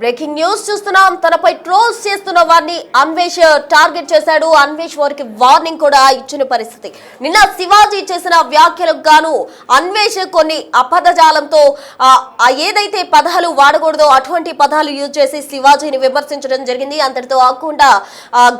Breaking news చూస్తున్నాం. తనపై trolls చేస్తున్న వారిని అన్వేష్ టార్గెట్ చేశాడు. అన్వేష్ వారికి వార్నింగ్ కూడా ఇచ్చిన పరిస్థితి. నిన్న శివాజీ చేసిన వ్యాఖ్యలకు గాను అన్వేష్ కొన్ని అపదజాలంతో ఏదైతే పదాలు వాడకూడదో అటువంటి పదాలు యూజ్ చేసి శివాజీని విమర్శించడం జరిగింది. అంతటితో ఆగకుండా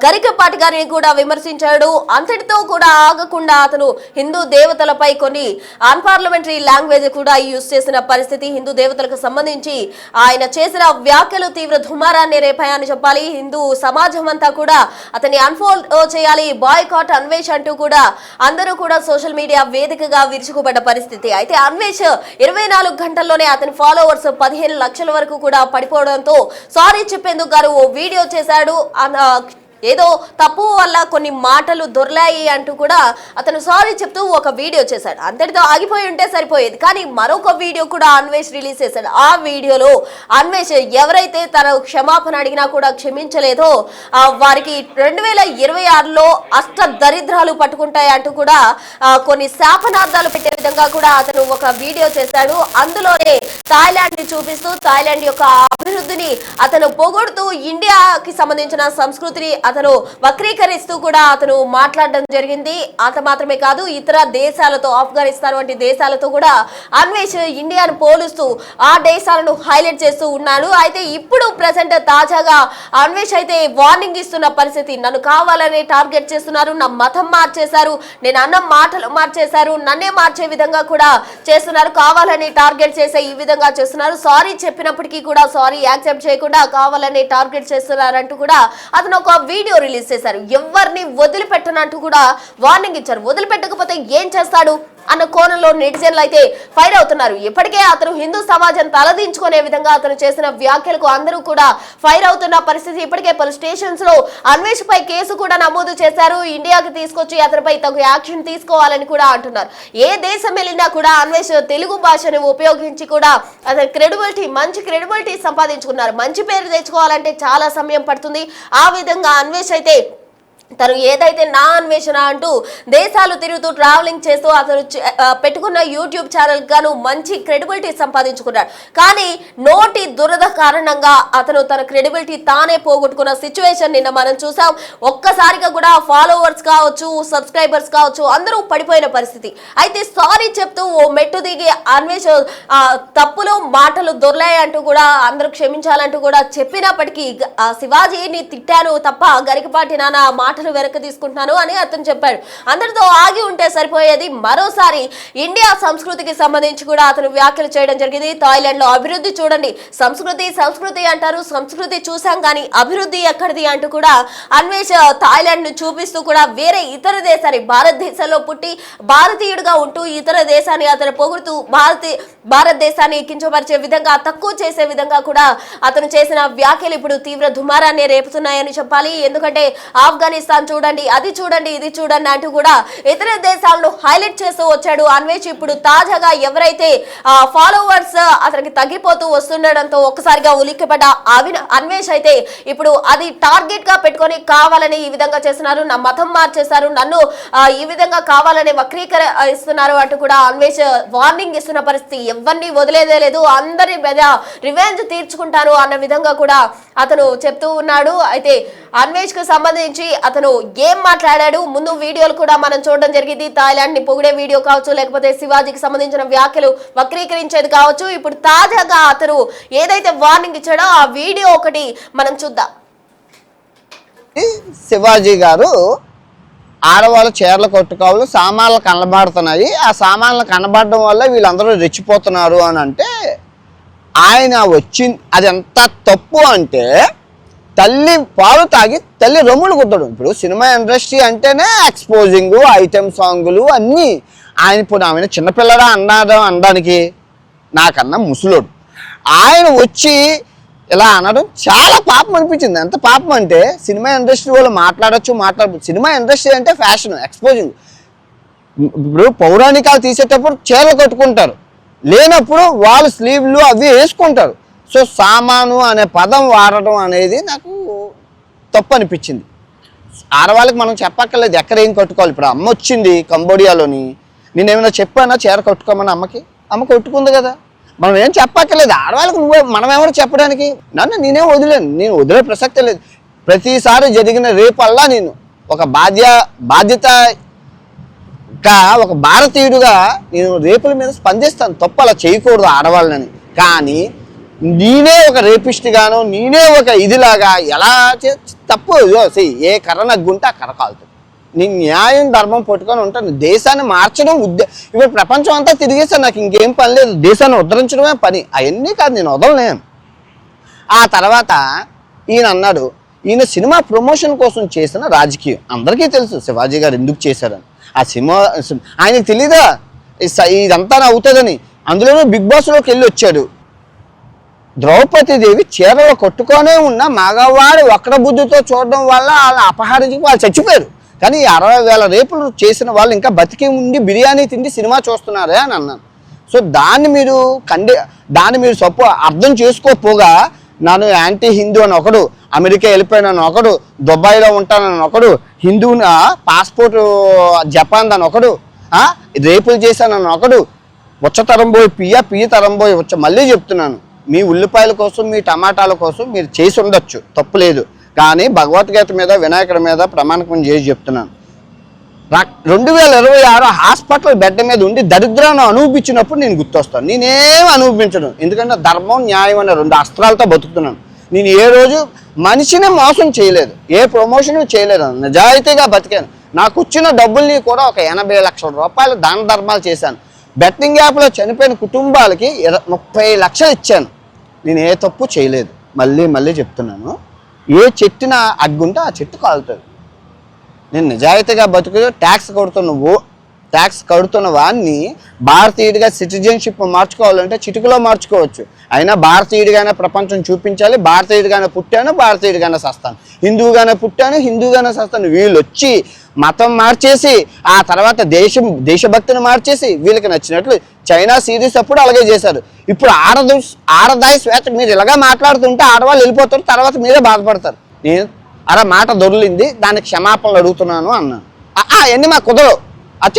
గరికపాటి గారిని కూడా విమర్శించాడు. అంతటితో కూడా ఆగకుండా అతను హిందూ దేవతలపై కొన్ని అన్పార్లమెంటరీ లాంగ్వేజ్ కూడా యూజ్ చేసిన పరిస్థితి. హిందూ దేవతలకు సంబంధించి ఆయన చేసిన వ్యాఖ్యలు తీవ్ర దుమారాన్ని రేపాయని చెప్పాలి. హిందూ సమాజం అంతా కూడా అతన్ని అన్ఫాలో చేయాలి, బాయ్కాట్ అన్వేష్ అంటూ కూడా అందరూ కూడా సోషల్ మీడియా వేదికగా విరుచుకుపడ్డ పరిస్థితి. అయితే అన్వేష్ 24 గంటల్లోనే అతని ఫాలోవర్స్ 15 లక్షల వరకు కూడా పడిపోవడంతో సారీ చెప్పేందుకు గారు ఓ వీడియో చేశాడు. ఏదో తప్పు వల్ల కొన్ని మాటలు దొర్లాయి అంటూ కూడా అతను సారీ చెప్తూ ఒక వీడియో చేశాడు. అంతటితో ఆగిపోయి ఉంటే సరిపోయేది. కానీ మరొక వీడియో కూడా అన్వేష్ రిలీజ్ చేశాడు. ఆ వీడియోలో అన్వేష్ ఎవరైతే తన క్షమాపణ అడిగినా కూడా క్షమించలేదో వారికి 2026లో అష్ట దరిద్రాలు పట్టుకుంటాయి అంటూ కూడా కొన్ని శాపనార్థాలు పెట్టే విధంగా కూడా అతను ఒక వీడియో చేశాడు. అందులోనే థాయిలాండ్ ని చూపిస్తూ థాయిలాండ్ యొక్క అభివృద్ధిని అతను పొగుడుతూ ఇండియాకి సంబంధించిన సంస్కృతిని అతను వక్రీకరిస్తూ కూడా అతను మాట్లాడడం జరిగింది. అంత మాత్రమే కాదు, ఇతర దేశాలతో ఆఫ్ఘనిస్తాన్ వంటి దేశాలతో కూడా అన్వేష్ ఇండియాను పోలుస్తూ ఆ దేశాలను హైలైట్ చేస్తూ ఉన్నాడు. అయితే ఇప్పుడు ప్రెసెంట్ తాజాగా అన్వేష్ అయితే వార్నింగ్ ఇస్తున్న పరిస్థితి. నన్ను కావాలని టార్గెట్ చేస్తున్నారు, నా మతం మార్చేశారు, నేను అన్న మాటలు మార్చేశారు, నన్నే మార్చే విధంగా కూడా చేస్తున్నారు, కావాలని టార్గెట్ చేసే ఈ విధంగా చేస్తున్నారు, సారీ చెప్పినప్పటికీ కూడా సారీ యాక్సెప్ట్ చేయకుండా కావాలని టార్గెట్ చేస్తున్నారంటూ కూడా అతను ఒక వీడియో రిలీజ్ చేశారు. ఎవరిని వదిలిపెట్టనంటూ కూడా వార్నింగ్ ఇచ్చారు. వదిలిపెట్టకపోతే ఏం చేస్తాడు అన్న కోణంలో నెటిజన్లు అయితే ఫైర్ అవుతున్నారు. ఇప్పటికే అతను హిందూ సమాజం తలదించుకునే విధంగా అతను చేసిన వ్యాఖ్యలకు అందరూ కూడా ఫైర్ అవుతున్న పరిస్థితి. ఇప్పటికే పలు స్టేషన్స్ లో అన్వేష్ పై కేసు కూడా నమోదు చేశారు. ఇండియాకి తీసుకొచ్చి అతనిపై తగు యాక్షన్ తీసుకోవాలని కూడా అంటున్నారు. ఏ దేశం వెళ్ళినా కూడా అన్వేష్ తెలుగు భాషను ఉపయోగించి కూడా అతని క్రెడిబిలిటీ, మంచి క్రెడిబిలిటీ సంపాదించుకున్నారు. మంచి పేరు తెచ్చుకోవాలంటే చాలా సమయం పడుతుంది. ఆ విధంగా అన్వేష్ అయితే తను ఏదైతే నా అన్వేషణ అంటూ దేశాలు తిరుగుతూ ట్రావెలింగ్ చేస్తూ అతను పెట్టుకున్న యూట్యూబ్ ఛానల్ గాను మంచి క్రెడిబిలిటీ సంపాదించుకున్నాడు. కానీ నోటి దురద కారణంగా అతను తన క్రెడిబిలిటీ తానే పోగొట్టుకున్న సిచ్యువేషన్ నిన్న మనం చూసాం. ఒక్కసారిగా కూడా ఫాలోవర్స్ కావచ్చు, సబ్స్క్రైబర్స్ కావచ్చు, అందరూ పడిపోయిన పరిస్థితి. అయితే సారీ చెప్తూ ఓ మెట్టు దిగి అన్వేష్ తప్పులో మాటలు దొర్లాయి అంటూ కూడా అందరూ క్షమించాలంటూ కూడా చెప్పినప్పటికీ శివాజీని తిట్టాను తప్ప గరికపాటి నాన్న మాట వెనక్కి తీసుకుంటున్నాను అని అతను చెప్పాడు. అందరితో ఆగి ఉంటే సరిపోయేది. మరోసారి ఇండియా సంస్కృతికి సంబంధించి కూడా అతను వ్యాఖ్యలు చేయడం జరిగింది. థాయిలాండ్ లో అభివృద్ధి చూడండి, సంస్కృతి అంటారు, సంస్కృతి చూసాం కానీ అభివృద్ధి ఎక్కడిది అంటూ కూడా అన్వేష్ థాయిలాండ్ ను చూపిస్తూ కూడా వేరే ఇతర దేశాన్ని, భారతదేశంలో పుట్టి భారతీయుడిగా ఉంటూ ఇతర దేశాన్ని అతను పొగుడుతూ భారతదేశాన్ని కించపరిచే విధంగా, తక్కువ చేసే విధంగా కూడా అతను చేసిన వ్యాఖ్యలు ఇప్పుడు తీవ్ర దుమారాన్ని రేపుతున్నాయని చెప్పాలి. ఎందుకంటే ఆఫ్ఘనిస్తాన్ చూడండి, అది చూడండి, ఇది చూడండి అంటూ కూడా ఇతర దేశాలను హైలైట్ చేస్తూ వచ్చాడు అన్వేష్. ఇప్పుడు తాజాగా ఎవరైతే ఫాలోవర్స్ అతనికి తగ్గిపోతూ వస్తుండడంతో ఒక్కసారిగా ఉలిక్కిపడ్డ అన్వేష్ అయితే ఇప్పుడు అది టార్గెట్ గా పెట్టుకొని కావాలని ఈ విధంగా చేస్తున్నారు, నా మతం మార్చేశారు, నన్ను ఈ విధంగా కావాలని వక్రీకరిస్తున్నారు అంటూ కూడా అన్వేష్ వార్నింగ్ ఇస్తున్న పరిస్థితి. ఎవరిని వదిలేదే లేదు, అందరి మీద రివెంజ్ తీర్చుకుంటారు అన్న విధంగా కూడా అతను చెప్తూ ఉన్నాడు. అయితే అన్వేష్ కు సంబంధించి అతను ఏం మాట్లాడాడు ముందు వీడియోలు కూడా మనం చూడడం జరిగింది. థాయిలాండ్ ని పొగిడే వీడియో కావచ్చు, లేకపోతే శివాజీకి సంబంధించిన వ్యాఖ్యలు వక్రీకరించేది కావచ్చు. ఇప్పుడు తాజాగా అతను ఏదైతే వార్నింగ్ ఇచ్చాడో ఆ వీడియో ఒకటి మనం చూద్దాం. శివాజీ గారు ఆడవాళ్ళు చీరలు కొట్టుకోవాలి, సామాన్లు కనబడుతున్నాయి, ఆ సామాన్లు కనబడడం వల్ల వీళ్ళందరూ రెచ్చిపోతున్నారు అని అంటే ఆయన వచ్చింది అది ఎంత తప్పు అంటే తల్లి పాలు తాగి తల్లి రొమ్ములు కుట్టడం. ఇప్పుడు సినిమా ఇండస్ట్రీ అంటేనే ఎక్స్పోజింగ్, ఐటెం సాంగులు అన్నీ. ఆయన ఇప్పుడు ఆమె చిన్నపిల్లడా అనడానికి నాకన్నా ముసలోడు. ఆయన వచ్చి ఇలా అనడం చాలా పాపం అనిపించింది. ఎంత పాపం అంటే సినిమా ఇండస్ట్రీ వాళ్ళు మాట్లాడచ్చు. సినిమా ఇండస్ట్రీ అంటే ఫ్యాషన్, ఎక్స్పోజింగ్. ఇప్పుడు పౌరాణికాలు తీసేటప్పుడు చీరలు కట్టుకుంటారు, లేనప్పుడు వాళ్ళు స్లీవ్లు అవి వేసుకుంటారు. సో సామాను అనే పదం వాడటం అనేది నాకు తప్పు అనిపించింది. ఆడవాళ్ళకి మనం చెప్పక్కర్లేదు ఎక్కడ ఏం కట్టుకోవాలి. ఇప్పుడు అమ్మ వచ్చింది కంబోడియాలోని, నేనేమైనా చెప్పానా చీర కట్టుకోమని అమ్మ కట్టుకుంది కదా. మనం ఏం చెప్పక్కర్లేదు. ఆడవాళ్ళకి మనం ఎవరు చెప్పడానికి? నేనేం వదిలేను, నేను వదిలే ప్రసక్తే లేదు. ప్రతిసారి జరిగిన రేపల్లా నేను ఒక బాధ్యతగా ఒక భారతీయుడుగా నేను రేపుల మీద స్పందిస్తాను. తప్పు అలా చేయకూడదు ఆడవాళ్ళని. కానీ నేనే ఒక రేపిస్ట్ గాను, నేనే ఒక ఇదిలాగా ఎలా తప్పు. ఏ కర్ర నగ్గుంటే ఆ కర్ర కాలుతుంది. నేను న్యాయం ధర్మం పట్టుకొని ఉంటాను. దేశాన్ని మార్చడం ఇప్పుడు ప్రపంచం అంతా తిరిగేసాను, నాకు ఇంకేం పని లేదు. దేశాన్ని ఉద్ధరించడమే పని. అవన్నీ కాదు, నేను వదలలేను. ఆ తర్వాత ఈయన అన్నాడు, ఈయన సినిమా ప్రమోషన్ కోసం చేసిన రాజకీయం అందరికీ తెలుసు శివాజీ గారు ఎందుకు చేశారని. ఆ సినిమా ఆయనకు తెలీదా ఇదంతా అవుతుందని? అందులోనూ బిగ్ బాస్లోకి వెళ్ళి వచ్చాడు. ద్రౌపదీదేవి చీరలో కొట్టుకొనే ఉన్న మగవాడు ఒక్కడ బుద్ధితో చూడడం వల్ల వాళ్ళని అపహరించి వాళ్ళు చచ్చిపోయారు. కానీ 60,000 రేపులు చేసిన వాళ్ళు ఇంకా బతికి ఉండి బిర్యానీ తిండి సినిమా చూస్తున్నారే అని అన్నాను. సో దాన్ని మీరు అర్థం చేసుకోపోగా నన్ను యాంటీ హిందూ అని ఒకడు, అమెరికా వెళ్ళిపోయానని ఒకడు, దుబాయ్లో ఉంటానని ఒకడు, హిందూని పాస్పోర్ట్ జపాన్ అని ఒకడు, రేపులు చేశానని ఒకడు, ఉచ్చతరం పోయి పియ్య తరం పోయి వచ్చ. మళ్ళీ చెప్తున్నాను, మీ ఉల్లిపాయల కోసం మీ టమాటాల కోసం మీరు చేసి ఉండొచ్చు, తప్పులేదు. కానీ భగవద్గీత మీద వినాయకుడి మీద ప్రమాణకం చేసి చెప్తున్నాను, 2026 హాస్పిటల్ బెడ్ మీద ఉండి దరిద్రాన్ని అనుభవించినప్పుడు నేను గుర్తొస్తాను. నేనేం అనుభవించను, ఎందుకంటే ధర్మం న్యాయం అనే 2 అస్త్రాలతో బతుకుతున్నాను. నేను ఏ రోజు మనిషిని మోసం చేయలేదు, ఏ ప్రమోషన్ చేయలేదు, నిజాయితీగా బతికాను. నాకు వచ్చిన డబ్బుల్ని కూడా ఒక 80 లక్షల రూపాయలు దాన ధర్మాలు చేశాను. బెట్టింగ్ యాప్లో చనిపోయిన కుటుంబాలకి 30 లక్షలు ఇచ్చాను. నేను ఏ తప్పు చేయలేదు. మళ్ళీ చెప్తున్నాను, ఏ చెట్టున అగ్గుంటే ఆ చెట్టు కాలుతుంది. నేను నిజాయితీగా బతుకు ట్యాక్స్ కడుతున్న వాడిని భారతీయుడిగా సిటిజన్షిప్ మార్చుకోవాలంటే చిటికలో మార్చుకోవచ్చు. అయినా భారతీయుడిగానే ప్రపంచం చూపించాలి. భారతీయుడిగానే పుట్టాను, భారతీయుడిగానే సస్తాను, హిందువుగానే పుట్టాను, హిందువుగానే సస్తాను. వీళ్ళు వచ్చి మతం మార్చేసి ఆ తర్వాత దేశభక్తిని మార్చేసి వీళ్ళకి నచ్చినట్లు చైనా సిరీస్ అప్పుడు అలాగే చేశారు. ఇప్పుడు ఆడదాయి స్వేచ్ఛ మీరు ఇలాగా మాట్లాడుతుంటే ఆడవాళ్ళు వెళ్ళిపోతారు, తర్వాత మీరే బాధపడతారు. నేను మాట దొరికింది, దానికి క్షమాపణలు అడుగుతున్నాను అన్నాను. అవన్నీ మాకు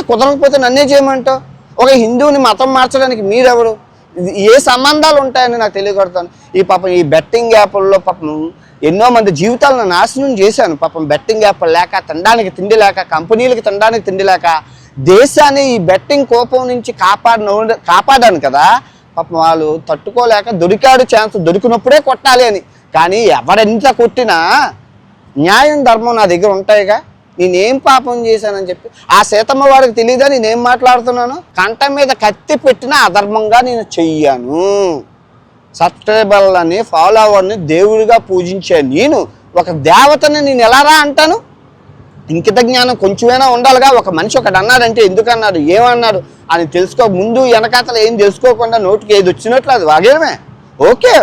కుదరకపోతే నన్నే చేయమంటావు? ఒక హిందువుని మతం మార్చడానికి మీరెవరు? ఏ సంబంధాలు ఉంటాయని నాకు తెలియకూడతాను. ఈ బెట్టింగ్ యాప్ల్లో ఎన్నో మంది జీవితాలను నాశనం చేశాను. బెట్టింగ్ యాప్లు లేక తినడానికి తిండి లేక, కంపెనీలకి తినడానికి తిండి లేక, దేశాన్ని ఈ బెట్టింగ్ కోపం నుంచి కాపాడాను కదా. వాళ్ళు తట్టుకోలేక దొరికాడు ఛాన్స్, దొరికినప్పుడే కొట్టాలి అని. కానీ ఎవరెంత కొట్టినా న్యాయం ధర్మం నా దగ్గర ఉంటాయిగా. నేనేం పాపం చేశానని చెప్పి ఆ సీతమ్మ వాడికి తెలియదా నేనేం మాట్లాడుతున్నాను? కంట మీద కత్తి పెట్టిన అధర్మంగా నేను చెయ్యాను. సబ్స్క్రైబర్లని ఫాలోవర్ని దేవుడిగా పూజించే నేను ఒక దేవతని నేను ఎలారా అంటాను? ఇంకిత జ్ఞానం కొంచెమైనా ఉండాలిగా. ఒక మనిషి ఒకటి అన్నాడంటే ఎందుకన్నాడు, ఏమన్నాడు అని తెలుసుకో. ముందు వెనకాతలు ఏం తెలుసుకోకుండా నోటికి ఏది వచ్చినట్లు అది వాగేయడమే. ఓకే,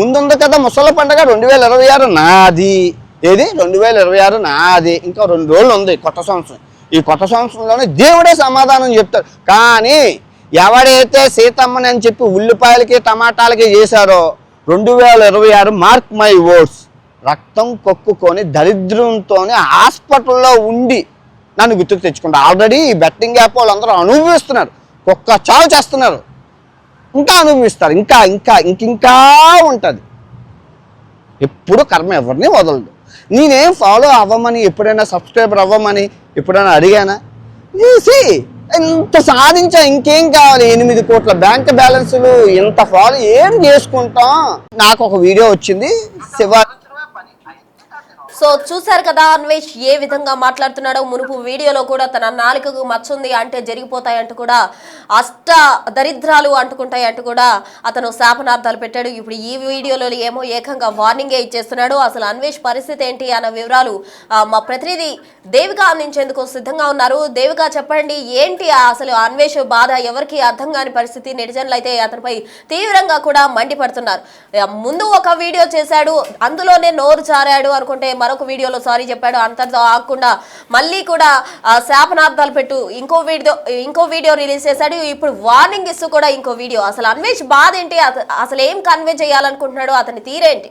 ముందుంది కదా ముసల పండుగ 2026 నాది. ఏది 2026 నాది. ఇంకా 2 రోజులు ఉంది కొత్త సంవత్సరం. ఈ కొత్త సంవత్సరంలోనే దేవుడే సమాధానం చెప్తాడు. కానీ ఎవడైతే సీతమ్మని అని చెప్పి ఉల్లిపాయలకి టమాటాలకి చేశారో 2026 మార్క్ మై వర్డ్స్, రక్తం కొక్కుకొని దరిద్రంతోనే హాస్పిటల్లో ఉండి నన్ను గుర్తుకు తెచ్చుకుంటా. ఆల్రెడీ ఈ బెట్టింగ్ యాప్ వాళ్ళందరూ అనుభవిస్తున్నారు, కుక్క చావు చేస్తున్నారు, ఇంకా అనుభవిస్తారు, ఇంకా ఉంటుంది. ఎప్పుడు కర్మ ఎవరిని వదలదు. నేనేం ఫాలో అవ్వమని ఎప్పుడైనా సబ్స్క్రైబర్ అవ్వమని ఎప్పుడైనా అడిగానా? చూసి ఇంత సాధించా, ఇంకేం కావాలి? 8 కోట్ల బ్యాంక్ బ్యాలెన్సులు, ఇంత ఫాలో ఏం చేసుకుంటాం? నాకు ఒక వీడియో వచ్చింది శివ. సో చూసారు కదా అన్వేష్ ఏ విధంగా మాట్లాడుతున్నాడో. మునుపు వీడియోలో కూడా తన నాలుకకు మచ్చుంది అంటే జరిగిపోతాయి అంటూ కూడా, అష్ట దరిద్రాలు అంటుకుంటాయి అంటూ కూడా అతను శాపనార్థాలు పెట్టాడు. ఇప్పుడు ఈ వీడియోలో ఏమో ఏకంగా వార్నింగే ఇచ్చేస్తున్నాడు. అసలు అన్వేష్ పరిస్థితి ఏంటి అన్న వివరాలు మా ప్రతినిధి దేవిక అందించేందుకు సిద్ధంగా ఉన్నారు. దేవిక చెప్పండి, ఏంటి అసలు అన్వేష్ బాధ? ఎవరికి అర్థం కాని పరిస్థితి. నెటిజన్లు అయితే అతనిపై తీవ్రంగా కూడా మండిపడుతున్నారు. ముందు ఒక వీడియో చేశాడు, అందులోనే నోరు చారాడు అనుకుంటే మరొక వీడియోలో సారీ చెప్పాడు. అంతటితో ఆగకుండా మళ్ళీ కూడా శాపనార్థాలు పెట్టు ఇంకో వీడియో రిలీజ్ చేశాడు. ఇప్పుడు వార్నింగ్ ఇస్తూ కూడా ఇంకో వీడియో. అసలు అన్వేష్ బాధ ఏంటి? అసలు ఏం కన్వే చేయాలనుకుంటున్నాడు? అతని తీరేంటి?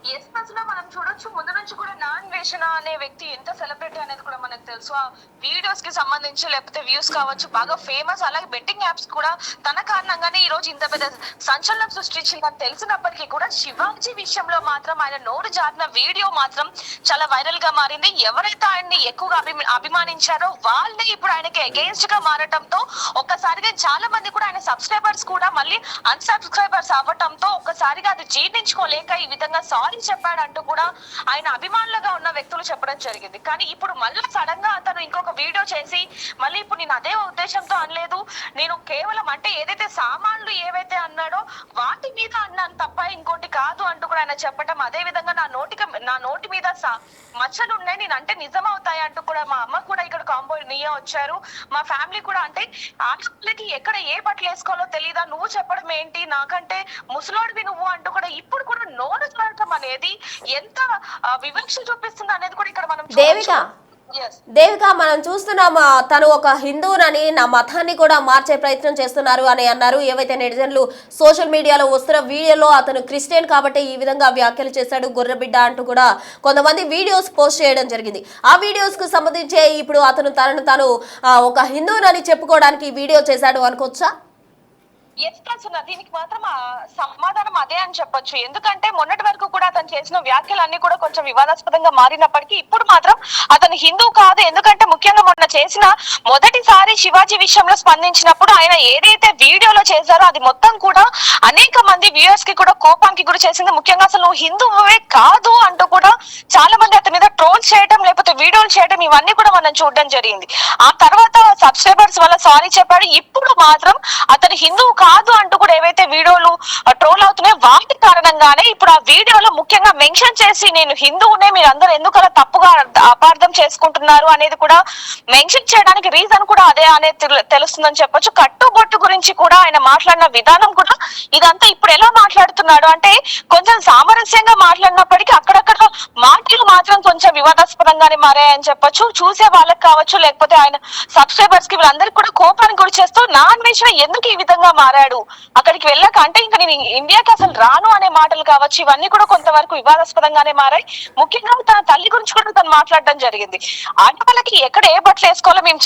ఎస్ లో మనం చూడొచ్చు ముందు నుంచి కూడా నాన్ వేషణ అనే వ్యక్తి ఎంత సెలబ్రిటీ అనేది కూడా మనకు తెలుసు. ఆ వీడియోస్ కి సంబంధించి లేకపోతే వ్యూస్ కావచ్చు బాగా ఫేమస్. అలాగే బెట్టింగ్ యాప్స్ కూడా తన కారణంగానే ఈ రోజు ఇంత పెద్ద సంచలనం సృష్టించిందని తెలిసినప్పటికీ కూడా శివాజీ విషయంలో మాత్రం ఆయన నోరు జారిన వీడియో మాత్రం చాలా వైరల్ గా మారింది. ఎవరైతే ఆయన్ని ఎక్కువగా అభిమానించారో వాళ్ళే ఇప్పుడు ఆయనకి అగేన్స్ట్ గా మారటంతో ఒక్కసారిగా చాలా మంది కూడా ఆయన సబ్స్క్రైబర్స్ కూడా మళ్ళీ అన్సబ్స్క్రైబర్స్ అవ్వటంతో ఒక్కసారిగా అది జీర్ణించుకోలేక ఈ విధంగా సారీ చెప్పాడంటూ కూడా ఆయన అభిమానులుగా ఉన్న వ్యక్తులు చెప్పడం జరిగింది. కానీ ఇప్పుడు మళ్ళీ సడన్ గా అతను ఇంకొక వీడియో చేసి మళ్ళీ ఇప్పుడు నేను అదే ఉద్దేశంతో అనలేదు, నేను కేవలం అంటే ఏదైతే సామాన్లు ఏవైతే అన్నాడో వాటి మీద అన్నాను తప్ప ఇంకోటి కాదు అంటూ కూడా ఆయన చెప్పడం. అదే విధంగా నా నోటి మీద మచ్చలు ఉన్నాయి, నేను అంటే నిజమవుతాయి అంటూ కూడా మా అమ్మ కూడా ఇక్కడ కాంబో నియా వచ్చారు. మా ఫ్యామిలీ కూడా అంటే ఆడపిల్లకి ఎక్కడ ఏ బట్టలు వేసుకోవాలో తెలియదా, నువ్వు చెప్పడం ఏంటి, నాకంటే ముసలోడివి నువ్వు అంటూ కూడా ఇప్పుడు కూడా నోరు చూడటం అనేది ఎంత వివక్ష చూపిస్తుంది అనేది కూడా ఇక్కడ మనం దేవిక మనం చూస్తున్నాం. తను ఒక హిందువునని నా మతాన్ని కూడా మార్చే ప్రయత్నం చేస్తున్నారు అని అన్నారు. ఏవైతే నెటిజన్లు సోషల్ మీడియాలో వస్తున్న వీడియోలో అతను క్రిస్టియన్ కాబట్టి ఈ విధంగా వ్యాఖ్యలు చేశాడు, గొర్రెబిడ్డ అంటూ కూడా కొంతమంది వీడియోస్ పోస్ట్ చేయడం జరిగింది. ఆ వీడియోస్ కు సంబంధించి ఇప్పుడు అతను తను ఒక హిందువునని చెప్పుకోవడానికి వీడియో చేశాడు అనుకోవచ్చా? దీనికి మాత్రం సమాధానం అదే అని చెప్పొచ్చు. ఎందుకంటే మొన్నటి వరకు కూడా అతను చేసిన వ్యాఖ్యలన్నీ కూడా కొంచెం వివాదాస్పదంగా మారినప్పటికీ ఇప్పుడు మాత్రం అతను హిందూ కాదు. ఎందుకంటే ముఖ్యంగా మొన్న చేసిన మొదటిసారి శివాజీ విషయంలో స్పందించినప్పుడు ఆయన ఏదైతే వీడియోలో చేశారో అది మొత్తం కూడా అనేక మంది వ్యూయర్స్ కి కూడా కోపానికి గురి చేసింది. ముఖ్యంగా అసలు నువ్వు హిందువే కాదు అంటూ కూడా చాలా మంది అతని మీద ట్రోల్స్ చేయడం లేకపోతే వీడియోలు చేయడం ఇవన్నీ కూడా మనం చూడడం జరిగింది. ఆ తర్వాత సబ్స్క్రైబర్స్ వల్ల సారీ చెప్పాడు. ఇప్పుడు మాత్రం అతను హిందువు కాదు అంటూ కూడా ఏవైతే వీడియోలు ట్రోల్ అవుతున్నాయో వాటి కారణంగానే ఇప్పుడు ఆ వీడియోలో ముఖ్యంగా మెన్షన్ చేసి నేను హిందువునే, మీరు అందరూ ఎందుకు అలా తప్పుగా అపార్థం చేసుకుంటున్నారు అనేది కూడా మెన్షన్ చేయడానికి రీజన్ కూడా అదే అనేది తెలుస్తుందని చెప్పొచ్చు. కట్టుబొట్టు గురించి కూడా ఆయన మాట్లాడిన విధానం కూడా ఇదంతా ఇప్పుడు ఎలా మాట్లాడుతున్నాడు అంటే కొంచెం సామరస్యంగా మాట్లాడినప్పటికీ అక్కడక్కడ మాటలు మాత్రం కొంచెం వివాదాస్పదంగానే మారాయని చెప్పొచ్చు. చూసే వాళ్ళకి కావచ్చు లేకపోతే ఆయన సబ్స్క్రైబర్స్ కి వీళ్ళందరికీ కూడా కోపానికి గురి చేస్తూ నాన్ వేసిన ఎందుకు ఈ విధంగా మారాడు, అక్కడికి వెళ్ళాక అంటే ఇంకా నేను ఇండియాకి అసలు రాను అనే మాటలు కావచ్చు ఇవన్నీ కూడా కొంతవరకు వివాదాస్పదంగానే మారాయి. ముఖ్యంగా తన తల్లి గురించి కూడా తను మాట్లాడడం జరిగింది. ఆడవాళ్ళకి ఎక్కడ ఏ బట్టలు వేసుకోవాలో మీరు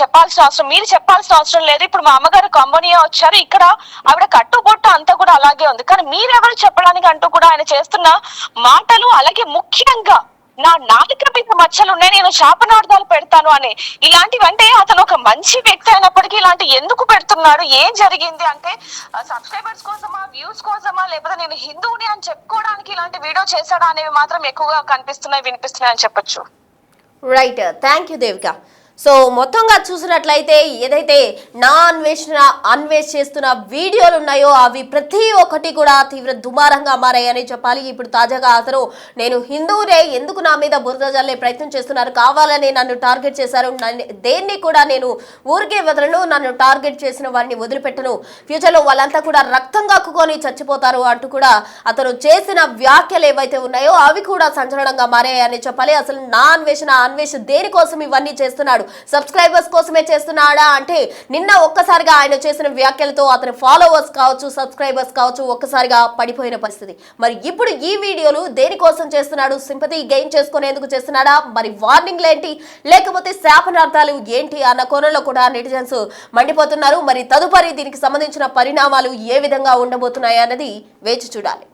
చెప్పాల్సిన అవసరం లేదు. ఇప్పుడు మా అమ్మగారు కంబోనియా వచ్చారు, ఇక్కడ ఆవిడ కట్టుబొట్టు అంతా కూడా అలాగే ఉంది, కానీ మీరెవరు చెప్పడానికి అంటూ కూడా ఆయన చేస్తున్న మాటలు. అలాగే ముఖ్యంగా నా నాలుక మీద మచ్చలు ఉన్నాయి, నేను శాపనార్థాలు పెడతాను అని ఇలాంటివి అంటే అతను ఒక మంచి వ్యక్తి అయినప్పటికీ ఇలాంటి ఎందుకు పెడుతున్నాడు, ఏం జరిగింది అంటే సబ్స్క్రైబర్స్ కోసమా, వ్యూస్ కోసమా, లేకపోతే నేను హిందువుని అని చెప్పుకోవడానికి ఇలాంటి వీడియో చేశాడా అనేవి మాత్రం ఎక్కువగా కనిపిస్తున్నాయి, వినిపిస్తున్నాయి అని చెప్పొచ్చు. Right, thank you Devika. So మొత్తంగా చూసినట్లయితే ఏదైతే నా అన్వేష్ చేస్తున్న వీడియోలు ఉన్నాయో అవి ప్రతి ఒక్కటి కూడా తీవ్ర దుమారంగా మారాయని చెప్పాలి. ఇప్పుడు తాజాగా అతను నేను హిందువునే, ఎందుకు నా మీద బురద జల్లే ప్రయత్నం చేస్తున్నారు, కావాలని నన్ను టార్గెట్ చేశారు, దేన్ని కూడా నేను ఊరికే వదలను, నన్ను టార్గెట్ చేసిన వారిని వదిలిపెట్టను, ఫ్యూచర్లో వాళ్ళంతా కూడా రక్తం కక్కుకొని చచ్చిపోతారు అంటూ కూడా అతను చేసిన వ్యాఖ్యలు ఏవైతే ఉన్నాయో అవి కూడా సంచలనంగా మారాయని చెప్పాలి. అసలు నా అన్వేష్ దేనికోసం ఇవన్నీ చేస్తున్నాడు, సబ్స్క్రైబర్స్ కోసమే చేస్తున్నాడా అంటే నిన్న ఒక్కసారిగా ఆయన చేసిన వ్యాఖ్యలతో అతని ఫాలోవర్స్ కావచ్చు, సబ్స్క్రైబర్స్ కావచ్చు ఒక్కసారిగా పడిపోయిన పరిస్థితి. మరి ఇప్పుడు ఈ వీడియోలు దేనికోసం చేస్తున్నాడు, సింపతి గెయిన్ చేసుకునేందుకు చేస్తున్నాడా, మరి వార్నింగ్లు ఏంటి లేకపోతే శాపనార్థాలు ఏంటి అన్న కోణంలో కూడా నెటిజన్స్ మండిపోతున్నారు. మరి తదుపరి దీనికి సంబంధించిన పరిణామాలు ఏ విధంగా ఉండబోతున్నాయి అన్నది వేచి చూడాలి.